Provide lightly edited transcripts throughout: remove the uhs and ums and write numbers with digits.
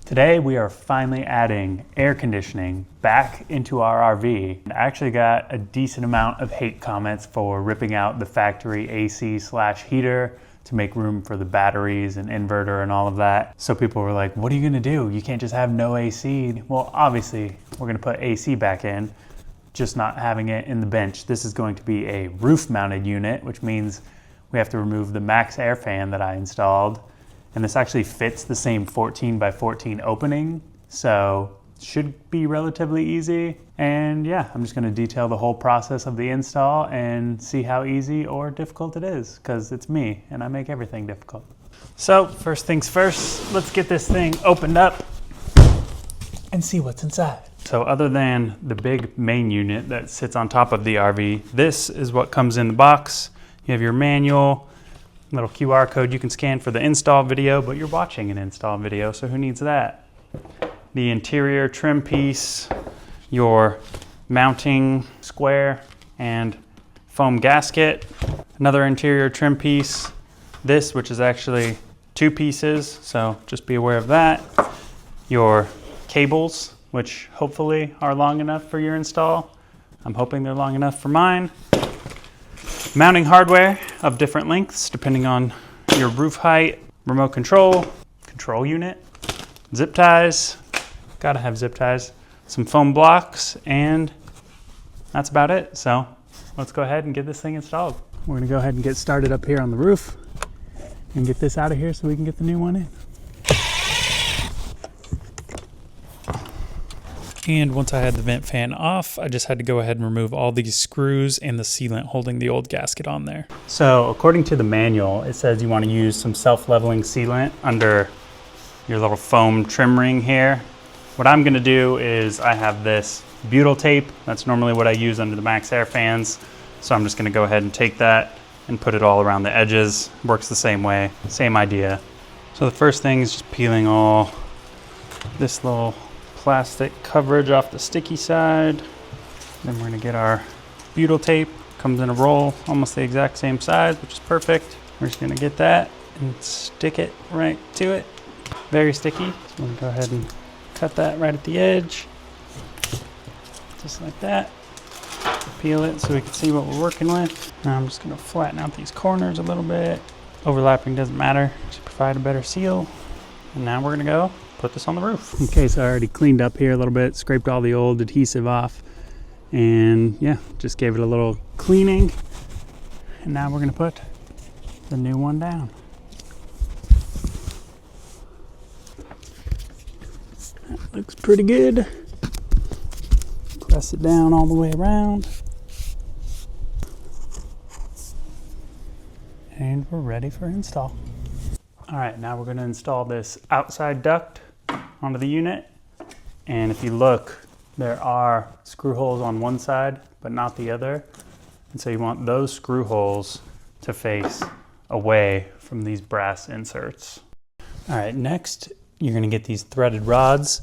Today we are finally adding air conditioning back into our RV. I actually got a decent amount of hate comments for ripping out the factory AC/heater to make room for the batteries and inverter and all of that. So people were like, what are you gonna do? You can't just have no AC. Well, obviously we're gonna put AC back in, just not having it in the bench. This is going to be a roof mounted unit, which means we have to remove the max air fan that I installed. And this actually fits the same 14 by 14 opening, so should be relatively easy. And yeah, I'm just gonna detail the whole process of the install and see how easy or difficult it is, because it's me and I make everything difficult. So first things first, let's get this thing opened up and see what's inside. So other than the big main unit that sits on top of the RV, this is what comes in the box. You have your manual, little QR code you can scan for the install video, but you're watching an install video, so who needs that? The interior trim piece, your mounting square and foam gasket, another interior trim piece, this, which is actually 2 pieces, so just be aware of that. Your cables, which hopefully are long enough for your install. I'm hoping they're long enough for mine. Mounting hardware of different lengths depending on your roof height, remote control unit, zip ties, gotta have zip ties, some foam blocks, and that's about it. So let's go ahead and get this thing installed. We're gonna go ahead and get started up here on the roof and get this out of here so we can get the new one in. And once I had the vent fan off, I just had to go ahead and remove all these screws and the sealant holding the old gasket on there. So according to the manual, it says you want to use some self-leveling sealant under your little foam trim ring here. What I'm going to do is I have this butyl tape. That's normally what I use under the max air fans. So I'm just going to go ahead and take that and put it all around the edges. Works the same way, same idea. So the first thing is just peeling all this little plastic coverage off the sticky side. Then we're gonna get our butyl tape. Comes in a roll, almost the exact same size, which is perfect. We're just gonna get that and stick it right to it. Very sticky. So I'm gonna go ahead and cut that right at the edge. Just like that. Peel it so we can see what we're working with. Now I'm just gonna flatten out these corners a little bit. Overlapping doesn't matter, just provide a better seal. And now we're gonna go put this on the roof. Okay, so I already cleaned up here a little bit, scraped all the old adhesive off, and yeah, just gave it a little cleaning. And now we're gonna put the new one down. That looks pretty good. Press it down all the way around. And we're ready for install. All right, now we're gonna install this outside duct onto the unit. And if you look, there are screw holes on one side, but not the other. And so you want those screw holes to face away from these brass inserts. All right, next, you're gonna get these threaded rods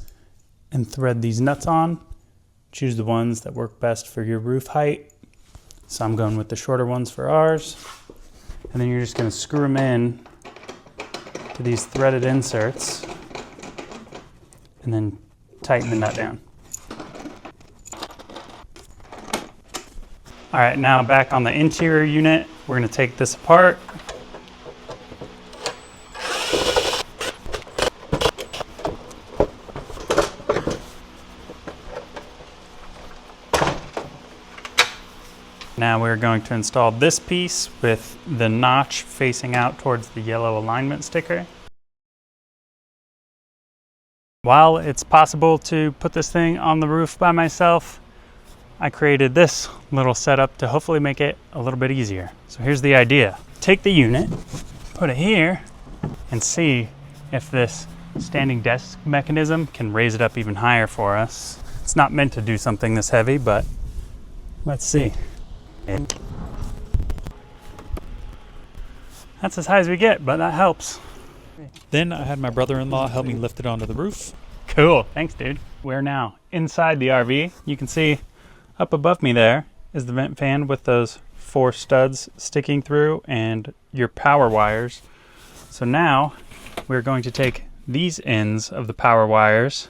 and thread these nuts on. Choose the ones that work best for your roof height. So I'm going with the shorter ones for ours. And then you're just gonna screw them in to these threaded inserts and then tighten the nut down. All right, now back on the interior unit, we're gonna take this apart. Now we're going to install this piece with the notch facing out towards the yellow alignment sticker. While it's possible to put this thing on the roof by myself, I created this little setup to hopefully make it a little bit easier. So here's the idea. Take the unit, put it here, and see if this standing desk mechanism can raise it up even higher for us. It's not meant to do something this heavy, but let's see. That's as high as we get, but that helps. Then I had my brother-in-law help me lift it onto the roof. Cool, thanks dude. We're now inside the RV. You can see up above me there is the vent fan with those 4 studs sticking through and your power wires. So now we're going to take these ends of the power wires.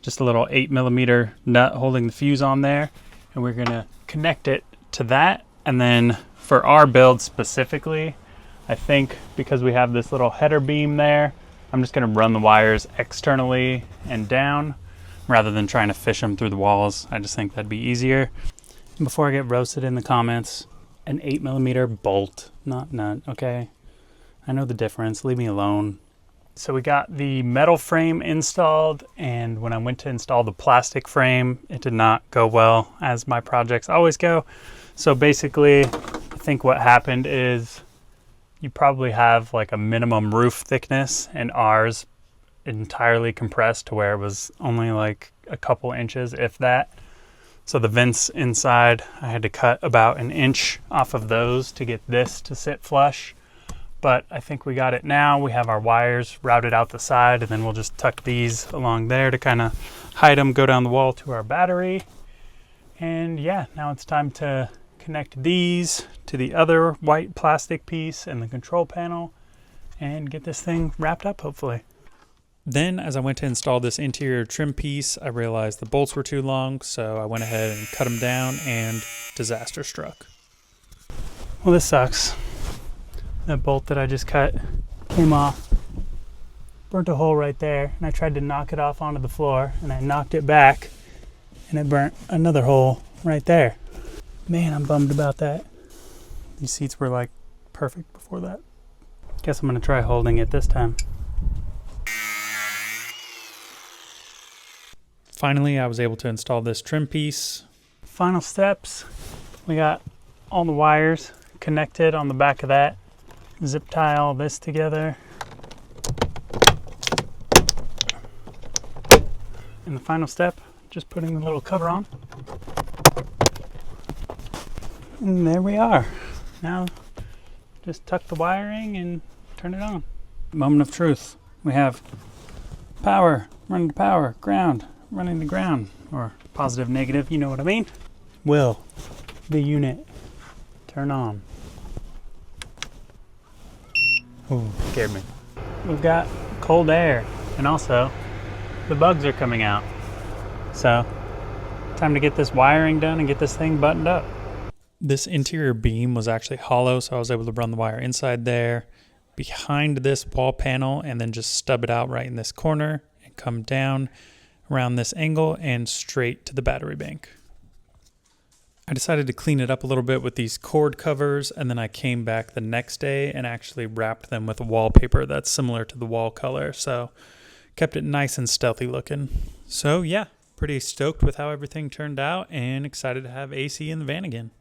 Just a little 8mm nut holding the fuse on there. And we're gonna connect it to that. And then for our build specifically, I think because we have this little header beam there, I'm just gonna run the wires externally and down rather than trying to fish them through the walls. I just think that'd be easier. And before I get roasted in the comments, an 8mm bolt, not nut, okay? I know the difference, leave me alone. So we got the metal frame installed, and when I went to install the plastic frame, it did not go well, as my projects always go. So basically, I think what happened is you probably have like a minimum roof thickness, and ours entirely compressed to where it was only like a couple inches, if that. So the vents inside, I had to cut about an inch off of those to get this to sit flush. But I think we got it now. We have our wires routed out the side, and then we'll just tuck these along there to kind of hide them, go down the wall to our battery. And yeah, now it's time to connect these to the other white plastic piece and the control panel and get this thing wrapped up, hopefully. Then, as I went to install this interior trim piece, I realized the bolts were too long, so I went ahead and cut them down, and disaster struck. Well, this sucks. That bolt that I just cut came off, burnt a hole right there, and I tried to knock it off onto the floor, and I knocked it back, and it burnt another hole right there. Man, I'm bummed about that. These seats were like perfect before that. Guess I'm gonna try holding it this time. Finally, I was able to install this trim piece. Final steps. We got all the wires connected on the back of that. Zip tie all this together. And the final step, just putting the little cover on. And there we are. Now, just tuck the wiring and turn it on. Moment of truth. We have power, running to power, ground, running to ground, or positive, negative, you know what I mean. Will the unit turn on? Ooh, scared me. We've got cold air, and also the bugs are coming out. So, time to get this wiring done and get this thing buttoned up. This interior beam was actually hollow, so I was able to run the wire inside there, behind this wall panel, and then just stub it out right in this corner and come down around this angle and straight to the battery bank. I decided to clean it up a little bit with these cord covers, and then I came back the next day and actually wrapped them with wallpaper that's similar to the wall color, so kept it nice and stealthy looking. So yeah, pretty stoked with how everything turned out and excited to have AC in the van again.